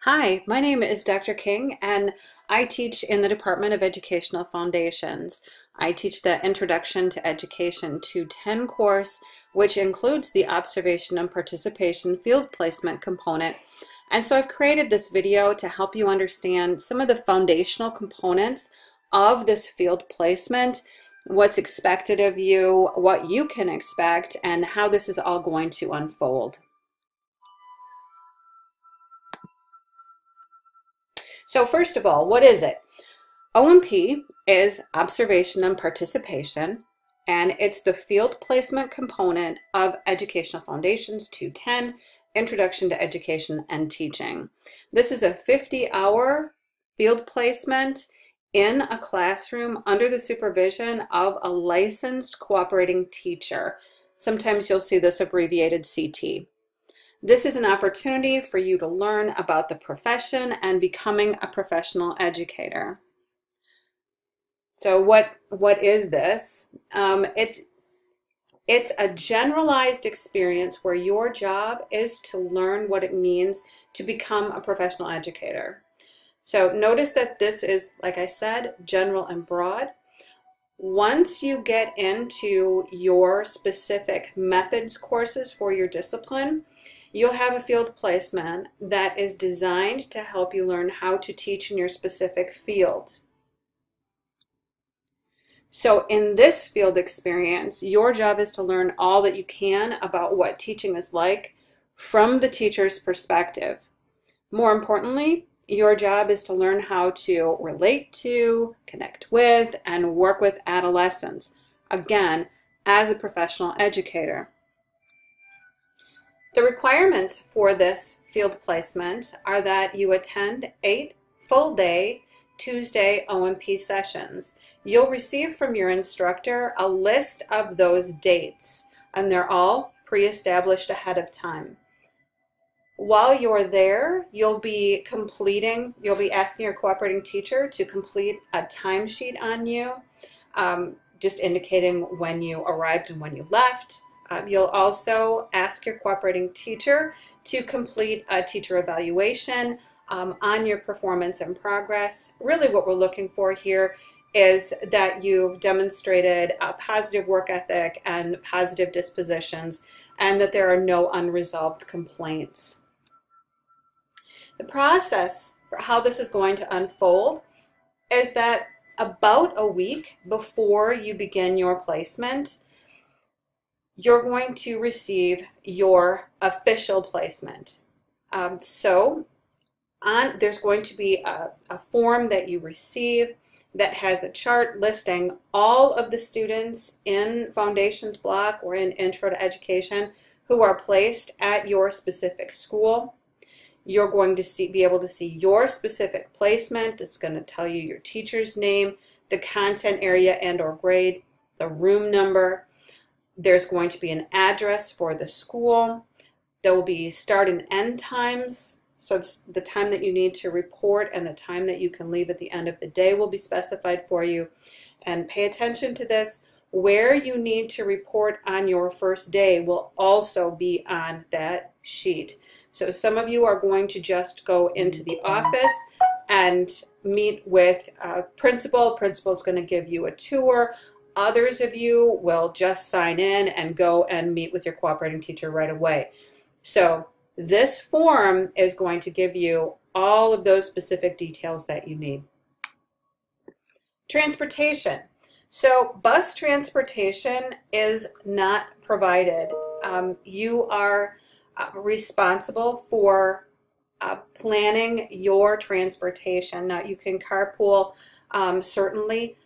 Hi, my name is Dr. King, and I teach in the Department of Educational Foundations. I teach the Introduction to Education 210 course, which includes the Observation and Participation Field Placement component. And so I've created this video to help you understand some of the foundational components of this field placement, what's expected of you, what you can expect, and how this is all going to unfold. So first of all, what is it? OMP is Observation and Participation, and it's the field placement component of Educational Foundations 210, Introduction to Education and Teaching. This is a 50-hour field placement in a classroom under the supervision of a licensed cooperating teacher. Sometimes you'll see this abbreviated CT. This is an opportunity for you to learn about the profession and becoming a professional educator. So what is this? It's a generalized experience where your job is to learn what it means to become a professional educator. So notice that this is, like I said, general and broad. Once you get into your specific methods courses for your discipline, you'll have a field placement that is designed to help you learn how to teach in your specific field. So in this field experience, your job is to learn all that you can about what teaching is like from the teacher's perspective. More importantly, your job is to learn how to relate to, connect with, and work with adolescents, again, as a professional educator. The requirements for this field placement are that you attend 8 full-day Tuesday OMP sessions. You'll receive from your instructor a list of those dates, and they're all pre-established ahead of time. While you're there, you'll be asking your cooperating teacher to complete a timesheet on you, just indicating when you arrived and when you left. You'll also ask your cooperating teacher to complete a teacher evaluation on your performance and progress. Really what we're looking for here is that you've demonstrated a positive work ethic and positive dispositions, and that there are no unresolved complaints. The process for how this is going to unfold is that about a week before you begin your placement, you're going to receive your official placement. There's going to be a form that you receive that has a chart listing all of the students in Foundations block or in Intro to Education who are placed at your specific school. You're going to be able to see your specific placement. It's going to tell you your teacher's name, the content area and or grade, the room number. There's going to be an address for the school. There will be start and end times. So the time that you need to report and the time that you can leave at the end of the day will be specified for you. And pay attention to this. Where you need to report on your first day will also be on that sheet. So some of you are going to just go into the office and meet with a principal. Principal is going to give you a tour. Others of you will just sign in and go and meet with your cooperating teacher right away. So this form is going to give you all of those specific details that you need. Transportation. So bus transportation is not provided. You are responsible for planning your transportation. Now you can carpool, certainly.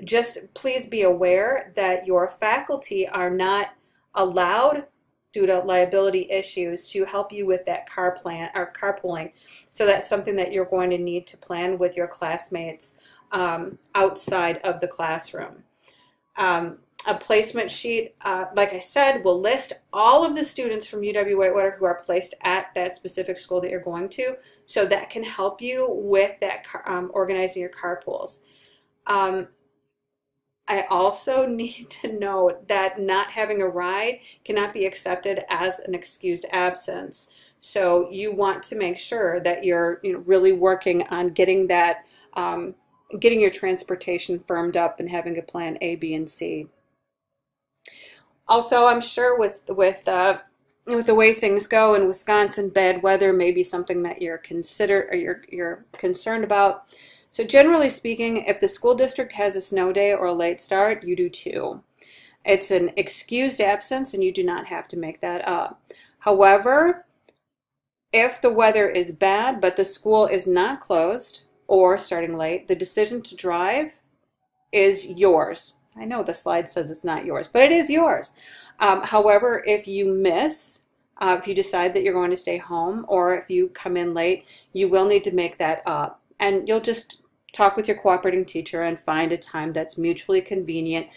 Just please be aware that your faculty are not allowed, due to liability issues, to help you with that carpooling. So that's something that you're going to need to plan with your classmates outside of the classroom. A placement sheet, like I said, will list all of the students from UW-Whitewater who are placed at that specific school that you're going to, so that can help you with that organizing your carpools. I also need to note that not having a ride cannot be accepted as an excused absence. So you want to make sure that you're really working on getting that, getting your transportation firmed up and having a plan A, B, and C. Also, I'm sure with the way things go in Wisconsin, bad weather may be something that you're you're concerned about. So generally speaking, if the school district has a snow day or a late start, you do too. It's an excused absence and you do not have to make that up. However, if the weather is bad but the school is not closed or starting late, the decision to drive is yours. I know the slide says it's not yours, but it is yours. However, if you miss, if you decide that you're going to stay home, or if you come in late, you will need to make that up. And you'll just talk with your cooperating teacher and find a time that's mutually convenient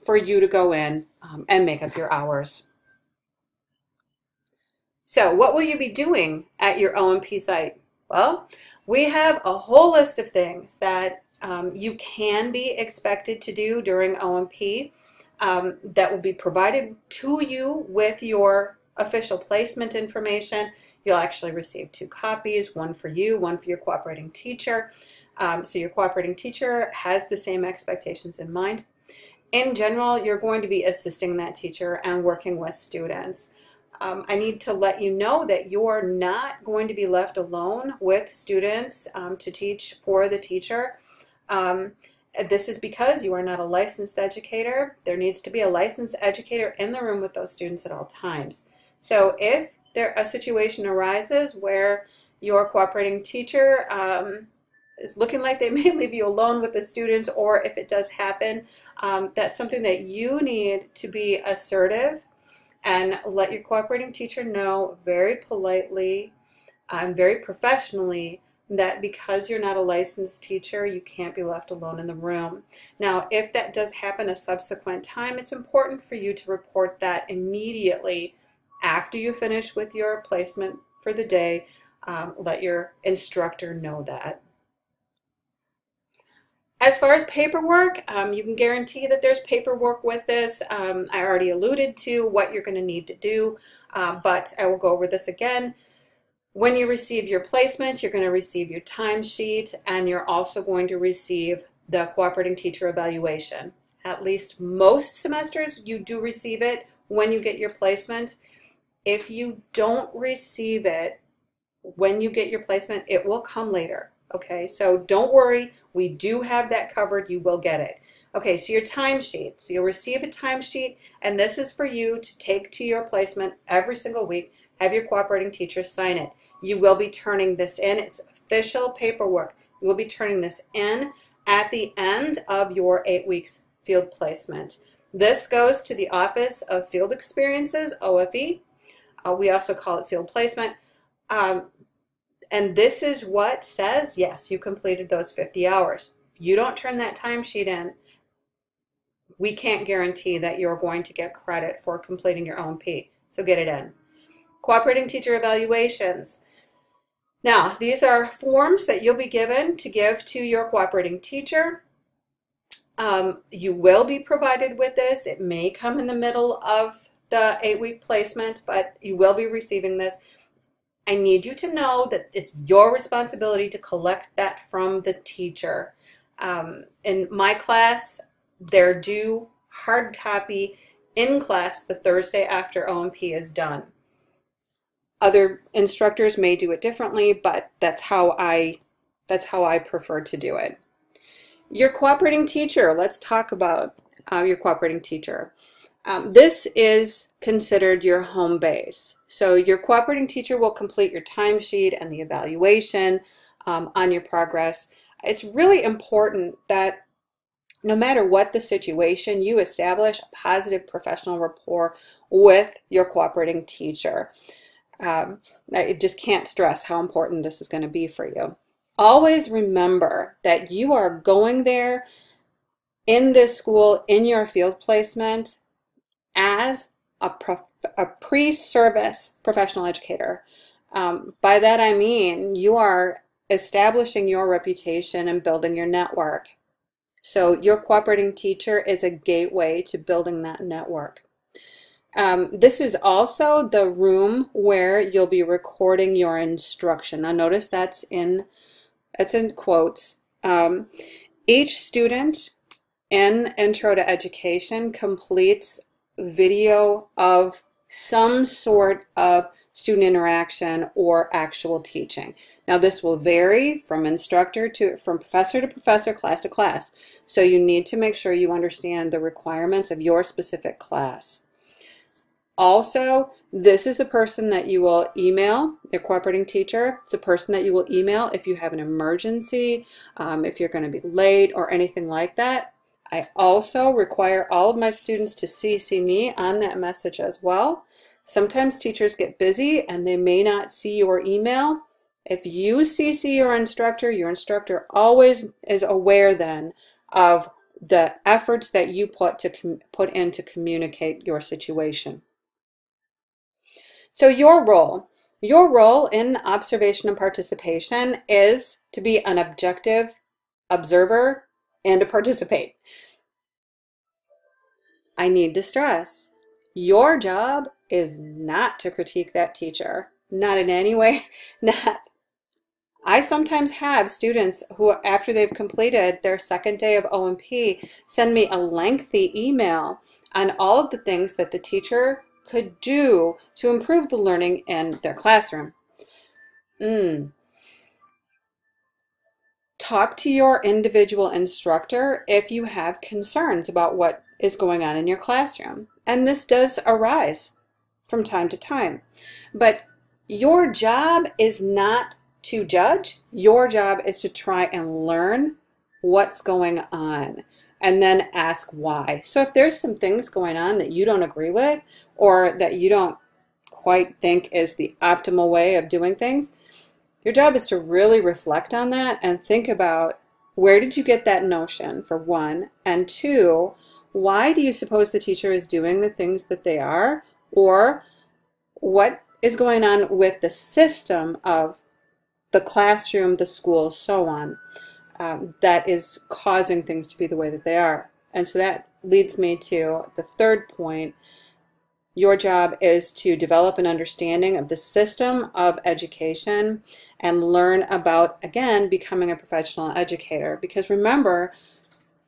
for you to go in and make up your hours. So what will you be doing at your O&P site? Well, we have a whole list of things that you can be expected to do during O&P that will be provided to you with your official placement information. You'll actually receive 2 copies, one for you, one for your cooperating teacher. So your cooperating teacher has the same expectations in mind. In general, you're going to be assisting that teacher and working with students. I need to let you know that you're not going to be left alone with students to teach for the teacher. This is because you are not a licensed educator. There needs to be a licensed educator in the room with those students at all times. So if a situation arises where your cooperating teacher is looking like they may leave you alone with the students, or if it does happen, that's something that you need to be assertive and let your cooperating teacher know very politely and very professionally that because you're not a licensed teacher, you can't be left alone in the room. Now, if that does happen a subsequent time, it's important for you to report that immediately after you finish with your placement for the day. Let your instructor know that. As far as paperwork, you can guarantee that there's paperwork with this. I already alluded to what you're going to need to do, but I will go over this again. When you receive your placement, you're going to receive your timesheet, and you're also going to receive the cooperating teacher evaluation. At least most semesters, you do receive it when you get your placement. If you don't receive it when you get your placement, it will come later. Okay, so don't worry, we do have that covered, you will get it. Okay, so your timesheet. So you'll receive a timesheet, and this is for you to take to your placement every single week, have your cooperating teacher sign it. You will be turning this in, it's official paperwork. You will be turning this in at the end of your 8 weeks field placement. This goes to the Office of Field Experiences, OFE. We also call it field placement. And this is what says, yes, you completed those 50 hours. If you don't turn that timesheet in, we can't guarantee that you're going to get credit for completing your O&P. So get it in. Cooperating teacher evaluations. Now, these are forms that you'll be given to give to your cooperating teacher. You will be provided with this. It may come in the middle of the 8-week placement, but you will be receiving this. I need you to know that it's your responsibility to collect that from the teacher. In my class, they're due hard copy in class the Thursday after O&P is done. Other instructors may do it differently, but that's how I prefer to do it. Your cooperating teacher, let's talk about your cooperating teacher. This is considered your home base. So your cooperating teacher will complete your timesheet and the evaluation on your progress. It's really important that no matter what the situation, you establish a positive professional rapport with your cooperating teacher. I just can't stress how important this is going to be for you. Always remember that you are going there in this school, in your field placement, as a pre-service professional educator. By that I mean you are establishing your reputation and building your network. So your cooperating teacher is a gateway to building that network. This is also the room where you'll be recording your instruction. Now notice it's in quotes. Each student in Intro to Education completes video of some sort of student interaction or actual teaching. Now this will vary from professor to professor, class to class. So you need to make sure you understand the requirements of your specific class. Also, this is the person that you will email, the cooperating teacher. It's the person that you will email if you have an emergency, if you're going to be late or anything like that. I also require all of my students to CC me on that message as well. Sometimes teachers get busy and they may not see your email. If you CC your instructor always is aware then of the efforts that you put in to communicate your situation. So your role in observation and participation is to be an objective observer and to participate. I need to stress, your job is not to critique that teacher, not in any way. I sometimes have students who, after they've completed their second day of O&P, send me a lengthy email on all of the things that the teacher could do to improve the learning in their classroom. Talk to your individual instructor if you have concerns about what is going on in your classroom. And this does arise from time to time. But your job is not to judge. Your job is to try and learn what's going on and then ask why. So if there's some things going on that you don't agree with or that you don't quite think is the optimal way of doing things, your job is to really reflect on that and think about, where did you get that notion, for one, and two, why do you suppose the teacher is doing the things that they are, or what is going on with the system of the classroom, the school, so on, that is causing things to be the way that they are. And so that leads me to the third point. Your job is to develop an understanding of the system of education and learn about, again, becoming a professional educator. Because remember,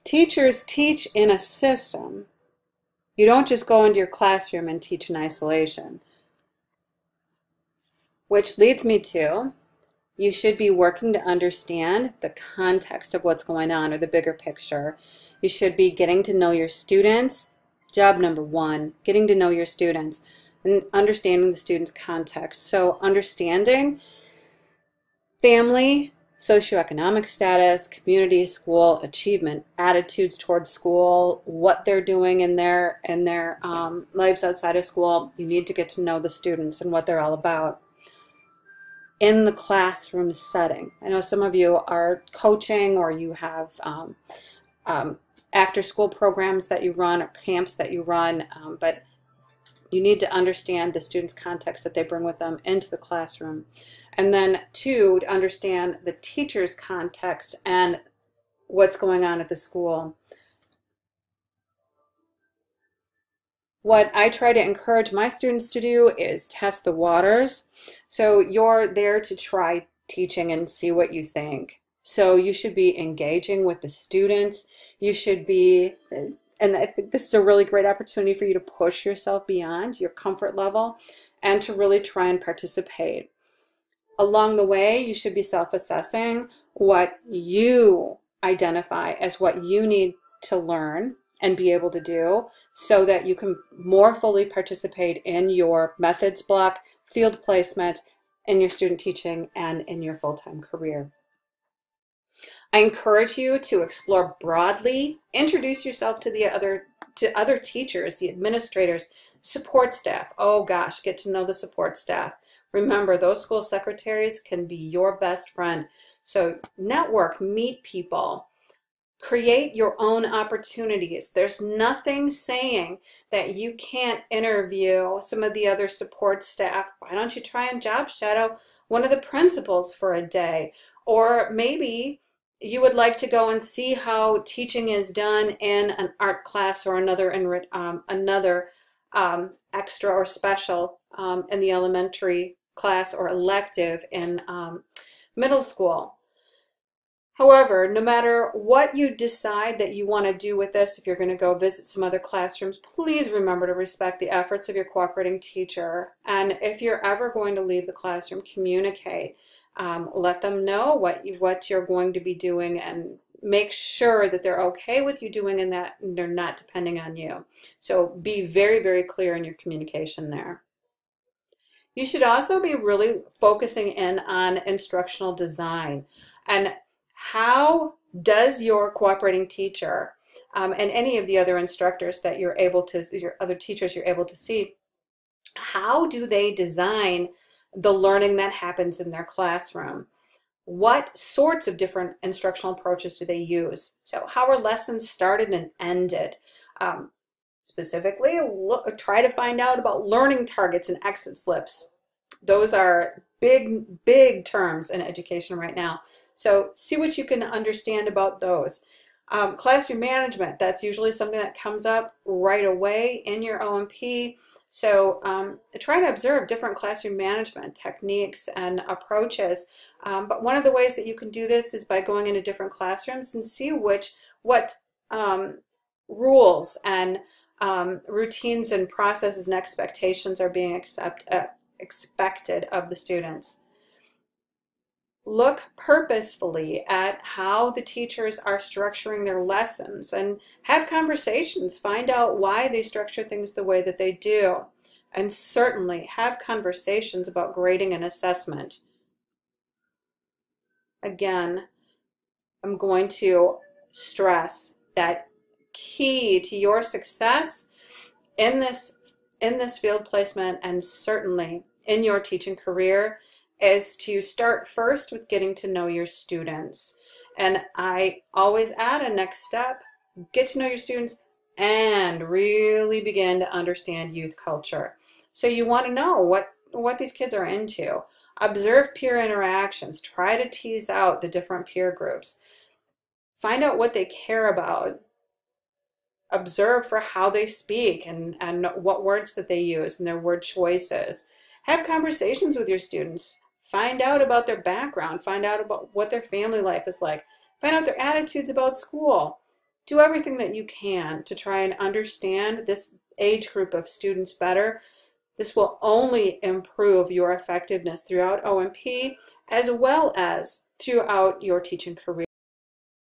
teachers teach in a system. You don't just go into your classroom and teach in isolation. Which leads me to, you should be working to understand the context of what's going on, or the bigger picture. You should be getting to know your students. Job number one, getting to know your students and understanding the students' context. So understanding family, socioeconomic status, community, school, achievement, attitudes towards school, what they're doing in their lives outside of school. You need to get to know the students and what they're all about. In the classroom setting, I know some of you are coaching, or you have after-school programs that you run or camps that you run, but you need to understand the students' context that they bring with them into the classroom. And then two, to understand the teacher's context and what's going on at the school. What I try to encourage my students to do is test the waters. So you're there to try teaching and see what you think. So you should be engaging with the students. You should be, and I think this is a really great opportunity for you to push yourself beyond your comfort level and to really try and participate. Along the way, you should be self-assessing what you identify as what you need to learn and be able to do, so that you can more fully participate in your methods block, field placement, in your student teaching, and in your full-time career. I encourage you to explore broadly, introduce yourself to other teachers, the administrators, support staff. Oh gosh, get to know the support staff. Remember, those school secretaries can be your best friend. So network, meet people, create your own opportunities. There's nothing saying that you can't interview some of the other support staff. Why don't you try and job shadow one of the principals for a day? Or maybe you would like to go and see how teaching is done in an art class or another extra or special in the elementary class or elective in middle school. However, no matter what you decide that you want to do with this, if you're going to go visit some other classrooms, please remember to respect the efforts of your cooperating teacher. And if you're ever going to leave the classroom, communicate. Let them know what you're going to be doing, and make sure that they're okay with you doing and that they're not depending on you. So be very, very clear in your communication there. You should also be really focusing in on instructional design, and how does your cooperating teacher and any of the other instructors that you're able to, your other teachers you're able to see, how do they design the learning that happens in their classroom? What sorts of different instructional approaches do they use? So how are lessons started and ended? Specifically, try to find out about learning targets and exit slips. Those are big, big terms in education right now. So see what you can understand about those. Classroom management, that's usually something that comes up right away in your O&P. So try to observe different classroom management techniques and approaches. But one of the ways that you can do this is by going into different classrooms and see what rules and routines and processes and expectations are being expected of the students. Look purposefully at how the teachers are structuring their lessons and have conversations. Find out why they structure things the way that they do. And certainly have conversations about grading and assessment. Again, I'm going to stress that key to your success in this field placement, and certainly in your teaching career, is to start first with getting to know your students. And I always add a next step: get to know your students and really begin to understand youth culture. So you want to know what these kids are into. Observe peer interactions. Try to tease out the different peer groups. Find out what they care about. Observe for how they speak and what words that they use and their word choices. Have conversations with your students. Find out about their background. Find out about what their family life is like. Find out their attitudes about school. Do everything that you can to try and understand this age group of students better. This will only improve your effectiveness throughout O&P as well as throughout your teaching career.